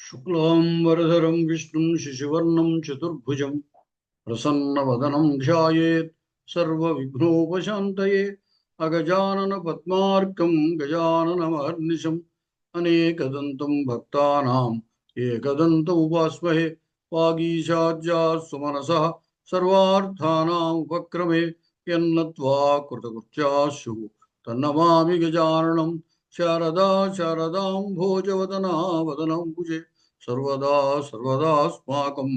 शुक्लांबरधरं विष्णुं शशिवर्णं चतुर्भुजं प्रसन्नवदनं ध्यायेत् सर्वविघ्नोपशान्तये। अगजाननपद्मार्कं गजाननमहर्निशम् अनेकदन्तं भक्तानाम् एकदन्तमुपास्महे। वागीशाद्याः सुमनसः सर्वार्थानां उपक्रमे यन्नत्वा कृतकृत्याः स्युः तन्नमामि गजाननं। शारदा शारदां भोजवदना वदनम्बुजे सर्वदा सर्वदास्माकं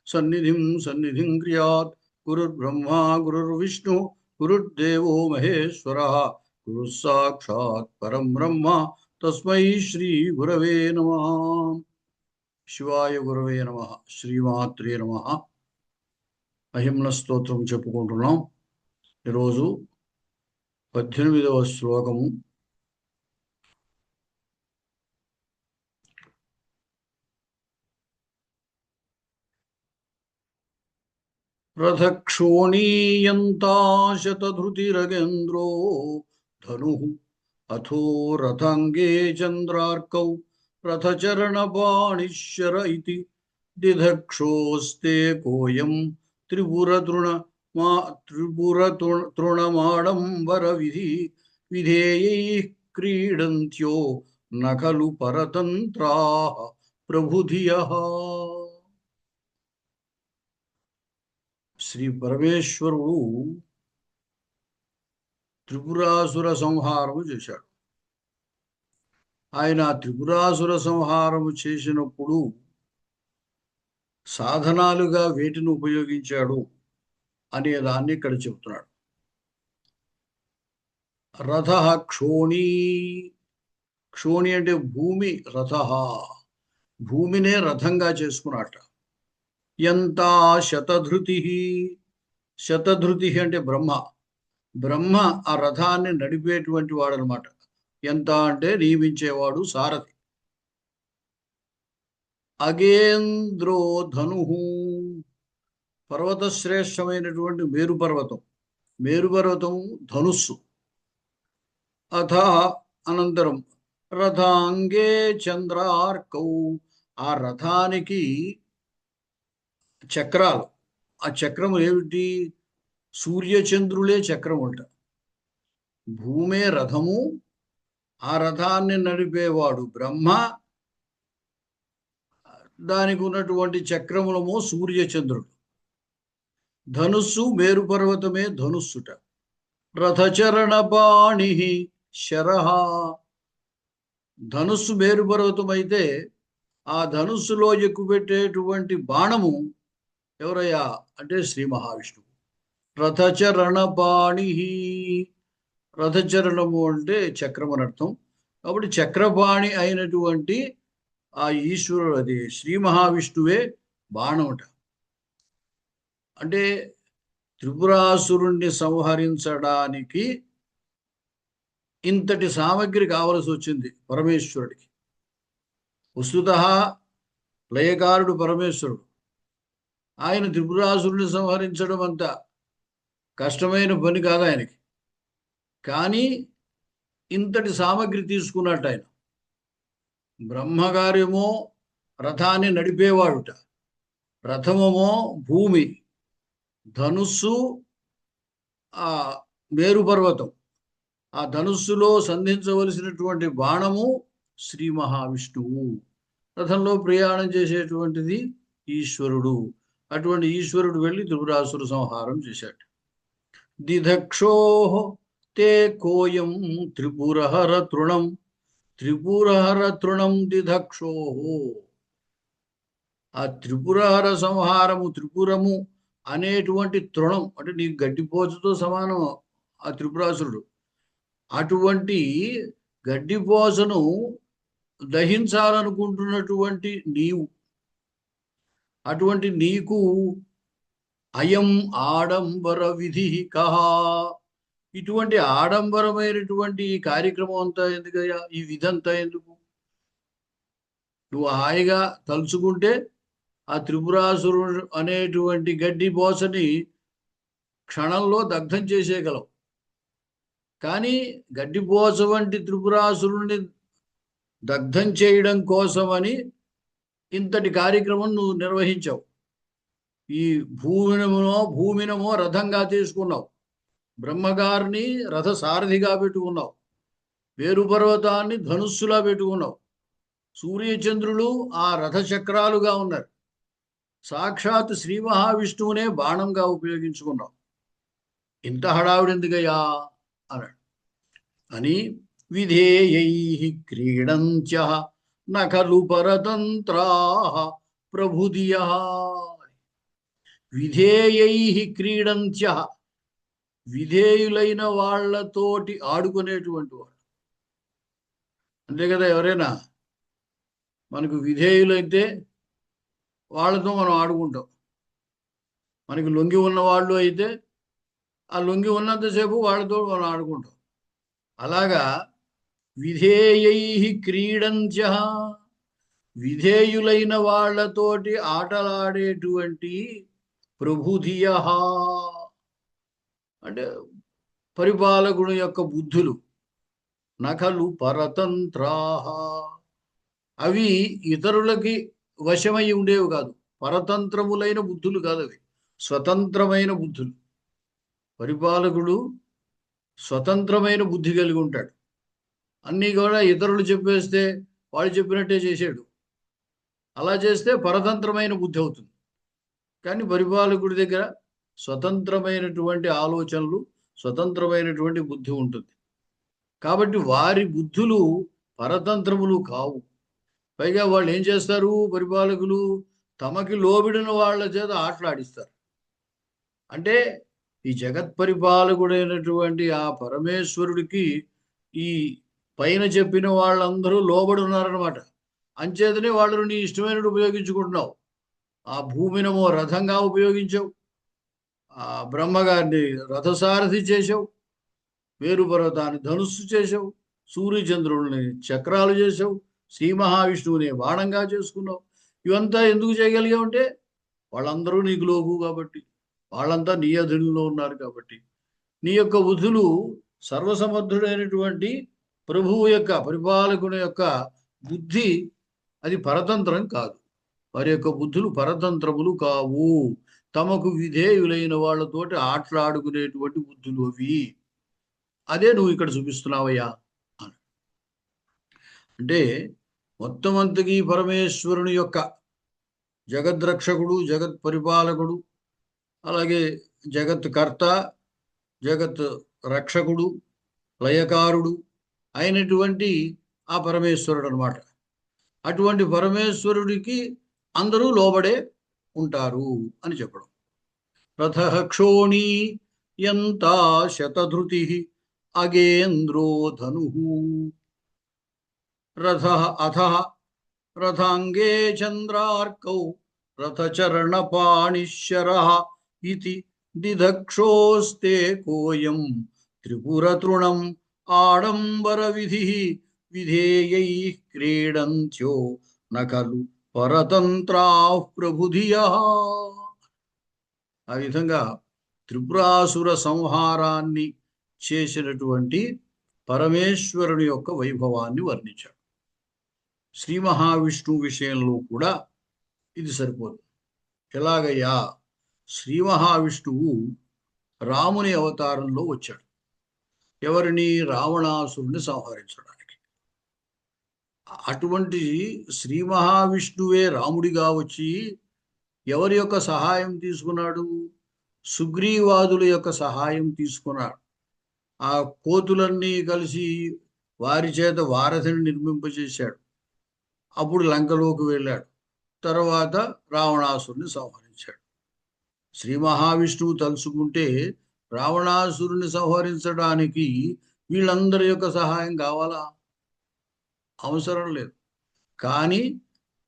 सन्निधिं क्रियात्। गुरुर्ब्रह्मा गुरुर्विष्णु गुरुर्देवो महेश्वरः गुरुः साक्षात् परं ब्रह्म तस्मै श्री गुरवे नमः। శివాయ గురవే నమః. శ్రీమాత్రే నమః. మహిమ్న స్తోత్రం చెప్పుకుంటున్నాం. ఈరోజు 18వ శ్లోకము. రథక్షోణీయంతా శతధృతిరగేంద్రో ధనుః అథో రథాంగే చంద్రార్కౌ రథచరణపాణిశ్చర ఇతి దిధక్షోస్తే కోయం త్రిపురతృణమాడంబర విధేయైః క్రీడంత్యో నఖలు పరతంత్రాః ప్రభుధియః. శ్రీ పరమేశ్వరుడు త్రిపురాసుర సంహారము చేశాడు. ఆయన త్రిపురాసుర సంహారము చేసినప్పుడు సాధనాలుగా వేటిని ఉపయోగించాడు అనే దాన్ని ఇక్కడ చెప్తున్నాడు. రథ క్షోణి, క్షోణి అంటే భూమి, రథ భూమినే రథంగా చేసుకున్నట. ఎంత శతధృతి, శతధృతి అంటే బ్రహ్మ, బ్రహ్మ ఆ రథాన్ని నడిపేటువంటి వాడు అనమాట. ఎంత అంటే నియమించేవాడు, సారథి. అగేంద్రో ధను, పర్వత శ్రేష్టమైనటువంటి మేరు పర్వతం, మేరు పర్వతం ధనుస్సు. అథ అనంతరం రథాంగే చంద్రార్కౌ, ఆ రథానికి చక్రాలు. ఆ చక్రము ఏమిటి? సూర్యచంద్రులే చక్రం అంట. భూమే రథము, ఆ రథాన్ని నడిపేవాడు బ్రహ్మ, దానికి ఉన్నటువంటి చక్రములము సూర్యచంద్రుడు. ధనుస్సు మేరు పర్వతమే ధనుస్సుట. రథచరణపాణి శరః, ధనుస్సు మేరు పర్వతం అయితే ఆ ధనుస్సులో ఎక్కుపెట్టేటువంటి బాణము ఎవరయ్యా అంటే శ్రీ మహావిష్ణువు. రథచరణపాణి, రథచరణము అంటే చక్రము అని అర్థం. కాబట్టి చక్రపాణి అయినటువంటి ఆ ఈశ్వరుడు, అది శ్రీ మహావిష్ణువే బాణముట. అంటే త్రిపురాసురుణ్ణి సంహరించడానికి ఇంతటి సామగ్రి కావలసి వచ్చింది పరమేశ్వరుడికి. వస్తుతః లయకారుడు పరమేశ్వరుడు. ఆయన త్రిపురాసురుని సంహరించడం అంత కష్టమైన పని కాదు ఆయనకి. కానీ ఇంతటి సామగ్రి తీసుకున్నట్టు ఆయన. బ్రహ్మగారేమో రథాన్ని నడిపేవాడుట, రథమేమో భూమి, ధనుస్సు ఆ మేరు పర్వతం, ఆ ధనుస్సులో సంధించవలసినటువంటి బాణము శ్రీ మహావిష్ణువు. రథంలో ప్రయాణం చేసేటువంటిది ఈశ్వరుడు. అటువంటి ఈశ్వరుడు వెళ్ళి త్రిపురాసుర సంహారం చేశాడు. దిధక్షో తే కోయం త్రిపురహర తృణం, త్రిపురహర తృణం దిధక్షో. ఆ త్రిపురహర సంహారము, త్రిపురము అనేటువంటి తృణం అంటే నీ గడ్డిపోచతో సమానం ఆ త్రిపురాసురుడు. అటువంటి గడ్డిపోసను దహించాలనుకుంటున్నటువంటి నీవు, అటువంటి నీకు అయం ఆడంబర విధి కహ, ఇటువంటి ఆడంబరమైనటువంటి ఈ కార్యక్రమం అంతా ఎందుకయ్యా, ఈ విధంతా ఎందుకు? నువ్వు హాయిగా తలుచుకుంటే ఆ త్రిపురాసురుడు అనేటువంటి గడ్డి బోసని క్షణంలో దగ్ధం చేసేయగలవు. కానీ గడ్డిపోస వంటి త్రిపురాసురుణ్ణి దగ్ధం చేయడం కోసమని ఇంతటి కార్యక్రమం నువ్వు నిర్వహించావు. ఈ భూమినమో రథంగా తీసుకున్నావు, బ్రహ్మగారిని రథ సారథిగా పెట్టుకున్నావు, పేరు పర్వతాన్ని ధనుస్సులా పెట్టుకున్నావు, సూర్యచంద్రులు ఆ రథ చక్రాలుగా ఉన్నారు, సాక్షాత్ శ్రీ మహావిష్ణువునే బాణంగా ఉపయోగించుకున్నావు. ఇంత హడావిడి ఎందుకయ్యా అన్నాడు. అని విధేయై క్రీడంత్య నఖలు పరతంత్రా ప్రభుధియ. విధేయై క్రీడంత్య, విధేయులైన వాళ్లతోటి ఆడుకునేటువంటి వాడు. అంతే కదా, ఎవరైనా మనకు విధేయులైతే వాళ్ళతో మనం ఆడుకుంటాం. మనకి లొంగి ఉన్న వాళ్ళు అయితే ఆ లొంగి ఉన్నంతసేపు వాళ్ళతో మనం ఆడుకుంటాం. అలాగా విధేయై క్రీడంత్య, విధేయులైన వాళ్లతోటి ఆటలాడేటువంటి ప్రభుధియ అంటే పరిపాలకుని యొక్క బుద్ధులు. నఖలు పరతంత్రా, అవి ఇతరులకి వశమై ఉండేవి కాదు, పరతంత్రములైన బుద్ధులు కాదు, అవి స్వతంత్రమైన బుద్ధులు. పరిపాలకుడు స్వతంత్రమైన బుద్ధి కలిగి ఉంటాడు. అన్నీ కూడా ఇతరులు చెప్పేస్తే వాళ్ళు చెప్పినట్టే చేసాడు. అలా చేస్తే పరతంత్రమైన బుద్ధి అవుతుంది. కానీ పరిపాలకుడి దగ్గర స్వతంత్రమైనటువంటి ఆలోచనలు, స్వతంత్రమైనటువంటి బుద్ధి ఉంటుంది. కాబట్టి వారి బుద్ధులు పరతంత్రములు కావు. పైగా వాళ్ళు ఏం చేస్తారు, పరిపాలకులు తమకి లోబడిన వాళ్ళ చేత ఆటలాడిస్తారు. అంటే ఈ జగత్ పరిపాలకుడైనటువంటి ఆ పరమేశ్వరుడికి ఈ పైన చెప్పిన వాళ్ళందరూ లోబడి ఉన్నారనమాట. అంచేతనే వాళ్ళను నీ ఇష్టమైనట్టు ఉపయోగించుకుంటున్నావు. ఆ భూమినమో రథంగా ఉపయోగించావు, ఆ బ్రహ్మగారిని రథసారథి చేసావు, పేరు పర్వతాన్ని ధనుస్సు చేసావు, సూర్యచంద్రుల్ని చక్రాలు చేసావు, శ్రీ మహావిష్ణువుని బాణంగా చేసుకున్నావు. ఇవంతా ఎందుకు చేయగలిగావంటే వాళ్ళందరూ నీకు లోకు కాబట్టి, వాళ్ళంతా నీ అధీనంలో ఉన్నారు కాబట్టి. నీ యొక్క బుద్ధులు సర్వసమర్థుడైనటువంటి ప్రభువు యొక్క, పరిపాలకుని యొక్క బుద్ధి అది పరతంత్రం కాదు. వారి యొక్క బుద్ధులు పరతంత్రములు కావు, తమకు విధేయులైన వాళ్ళతోటి ఆటలాడుకునేటువంటి బుద్ధులు అవి. అదే నువ్వు ఇక్కడ చూపిస్తున్నావయ్యా అని. అంటే మొత్తం అంతకీ పరమేశ్వరుని యొక్క జగద్రక్షకుడు, జగత్ పరిపాలకుడు, అలాగే జగత్ కర్త, జగత్ రక్షకుడు, లయకారుడు అయినటువంటి ఆ పరమేశ్వరుడు అనమాట. అటువంటి పరమేశ్వరుడికి అందరూ లోబడే ఉంటారు అని చెప్పడం. రథః క్షోణీ యంత శతధృతి అగేంద్రో ధనుః రథః అథః రథాంగే చంద్రార్కౌ రథచరణపాణిశ్శరః ఇతి దిదక్షోస్తే కోయం త్రిపురతృణం ఆడంబర విధి విధేయై క్రీడంత్యో నకలు పరతంత్రా ప్రభుధియః. ఆ విధంగా త్రిపురాసుర సంహారాన్ని చేసినటువంటి పరమేశ్వరుని యొక్క వైభవాన్ని వర్ణించాడు. శ్రీ మహావిష్ణువు విషయంలో కూడా ఇది సరిపోదు. ఎలాగయ్యా, శ్రీ మహావిష్ణువు రాముని అవతారంలో వచ్చాడు. ఎవరిని? రావణాసురుని సంహరించడానికి. అటువంటి శ్రీ మహావిష్ణువే రాముడిగా వచ్చి ఎవరి యొక్క సహాయం తీసుకున్నాడు? సుగ్రీవాదుల యొక్క సహాయం తీసుకున్నాడు. ఆ కోతులన్నీ కలిసి వారి చేత వారధిని నిర్మింపజేశాడు. అప్పుడు లంకలోకి వెళ్ళాడు. తర్వాత రావణాసురుని సంహరించాడు. శ్రీ మహావిష్ణువు తలుచుకుంటే రావణాసురుని సంహరించడానికి వీళ్ళందరి యొక్క సహాయం కావాలా? అవసరం లేదు. కానీ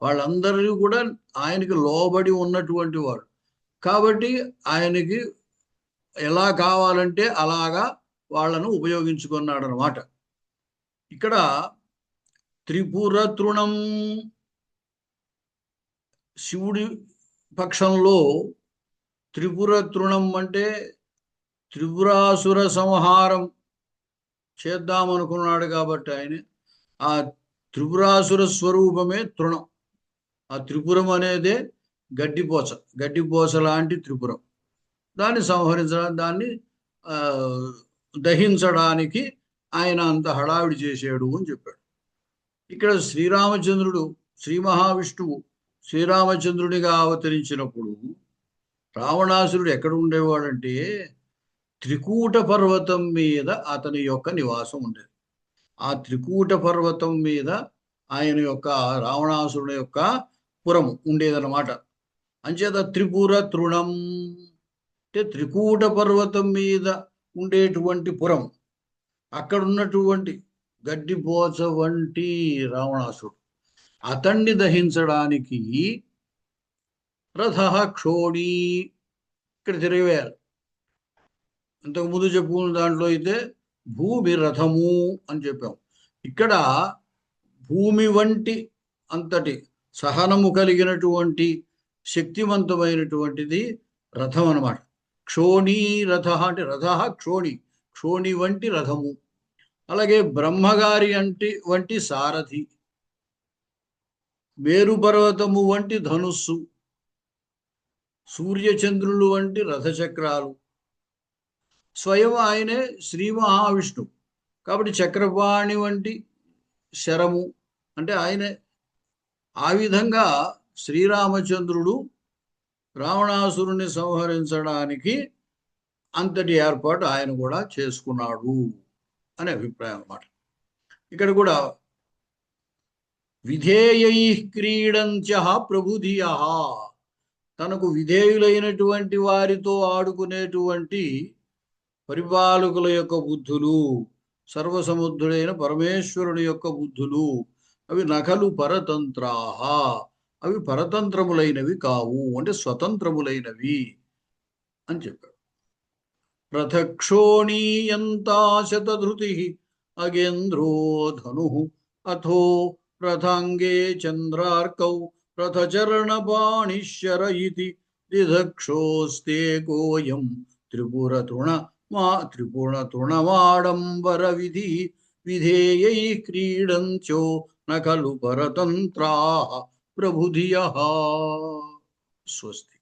వాళ్ళందరూ కూడా ఆయనకి లోబడి ఉన్నటువంటి వాడు కాబట్టి ఆయనకి ఎలా కావాలంటే అలాగా వాళ్ళను ఉపయోగించుకున్నాడు అనమాట. ఇక్కడ త్రిపుర తృణం, శివుడి పక్షంలో త్రిపుర తృణం అంటే త్రిపురాసుర సంహారం చేద్దామనుకున్నాడు కాబట్టి ఆయన ఆ త్రిపురాసుర స్వరూపమే తృణం. ఆ త్రిపురం అనేదే గడ్డిపోచ, గడ్డిపోచ లాంటి త్రిపురం. దాన్ని సంహరించడానికి, దాన్ని దహించడానికి ఆయన అంత హడావిడి చేశాడు అని చెప్పాడు. ఇక్కడ శ్రీరామచంద్రుడు, శ్రీ మహావిష్ణువు శ్రీరామచంద్రుడిగా అవతరించినప్పుడు రావణాసురుడు ఎక్కడ ఉండేవాడంటే త్రికూట పర్వతం మీద అతని యొక్క నివాసం ఉండేది. ఆ త్రికూట పర్వతం మీద ఆయన యొక్క రావణాసురుని యొక్క పురం ఉండేదన్నమాట. అంచేత త్రిపుర తృణం అంటే త్రికూట పర్వతం మీద ఉండేటువంటి పురం. అక్కడ ఉన్నటువంటి గడ్డిపోచ వంటి రావణాసురుడు, అతన్ని దహించడానికి రథ క్షోణి ఇక్కడ తిరగవేయాలి. ఇంతకుముందు చెప్పుకున్న దాంట్లో అయితే భూమి రథము అని చెప్పాం. ఇక్కడ భూమి వంటి అంతటి సహనము కలిగినటువంటి శక్తివంతమైనటువంటిది రథం అన్నమాట. క్షోణి రథ అంటే రథ క్షోణి, క్షోణి వంటి రథము. అలాగే బ్రహ్మగారి వంటి సారథి, మేరు పర్వతము వంటి ధనుస్సు, సూర్యచంద్రులు వంటి రథచక్రాలు. స్వయం ఆయనే శ్రీ మహావిష్ణువు కాబట్టి చక్రపాణి వంటి శరము అంటే ఆయనే. ఆ విధంగా శ్రీరామచంద్రుడు రావణాసురుని సంహరించడానికి అంతటి ఏర్పాటు ఆయన కూడా చేసుకున్నాడు అనే అభిప్రాయం అన్నమాట. ఇక్కడ కూడా విధేయై క్రీడంచ ప్రభుధియ, తనకు విధేయులైనటువంటి వారితో ఆడుకునేటువంటి పరిపాలకుల యొక్క బుద్ధులు, సర్వసముద్ధుడైన పరమేశ్వరుని యొక్క బుద్ధులు, అవి నఖలు పరతంత్రాహ, అవి పరతంత్రములైనవి కావు, అంటే స్వతంత్రములైనవి అని చెప్పాడు. రథక్షోణీయంతా శతధృతి అగేంద్రో ధను అథో రథాంగే చంద్రార్కౌ రథచరణపాణిశ్వర ఇతి దిధక్షోస్తే కోయం త్రిపుర తృణమాడంబర విధి విధేయై క్రీడంచో నఖలు పరతంత్రాః ప్రభుధియః. స్వస్తి.